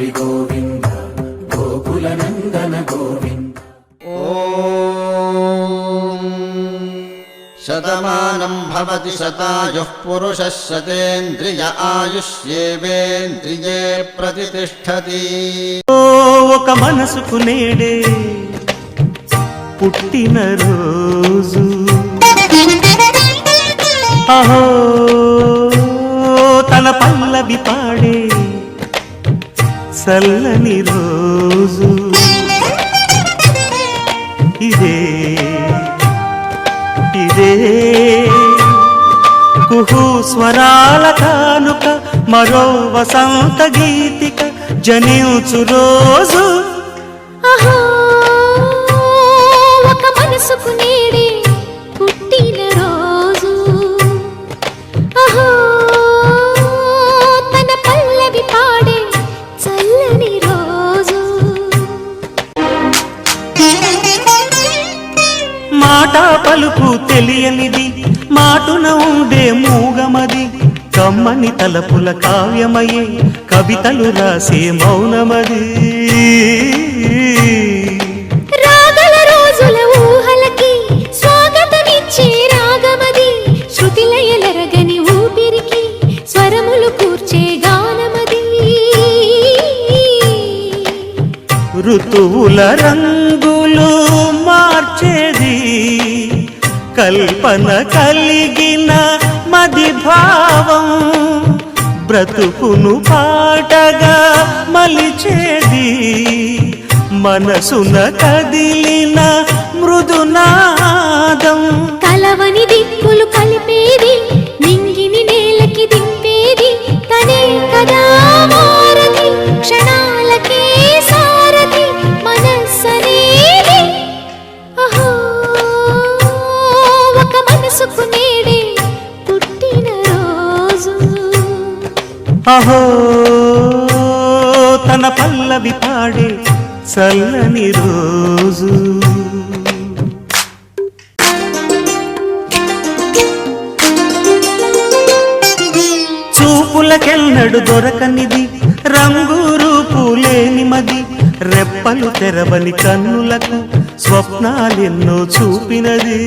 హరి గోవింద గోకుల నందన గోవింద. ఓం శతమానం భవతి శతాయుః పురుషः శతేంద్రియ ఆయుష్యేవేంద్రియే ప్రతిష్ఠతి. ఒక మనసుకు నేడే పుట్టిన రోజు, అహో తన పల్లవి పాడే చల్లని రోజు. ఇదే ఇదే కుహు స్వరాల కానుక, మరో వసంత గీతిక జనించు రోజు. అహో ఒక మనసుకు నేడే పుట్టిన రోజు, అహో తన పల్లవి పాడే చల్లని రోజు. మాట పలుకు తెలియనిది, మాటున ఉండే మూగమది, కమ్మని తలపుల కావ్యమయే కవితలు రాసే మౌనమది. రాగల రోజుల ఊహలకి స్వాగతమిచ్చే రాగమది, శృతిలయలరగని ఊపిరికి స్వరములు కూర్చే గానమది. ఋతువుల రంగులు మార్చేది, కల్పన కలిగిన మది భావం, బ్రతుకును పాటగా మలిచేది, మనసున కదిలిన మృదునాదం. కలవని దిక్కులు కలిపేది, నింగిని నేలకి దింపేది, తనే కదా మారది, క్షణాలకే సారది మనస్సనేది. అహో ఒక మనసుకు నేడే పుట్టిన రోజు, అహో తన పల్లవి పాడే చల్లని రోజు. చూపులకెన్నడు దొరకనిది, రంగు రూపు లేని మది, రెప్పలు తెరవని కన్నులకు స్వప్నాలెన్నో చూపినది.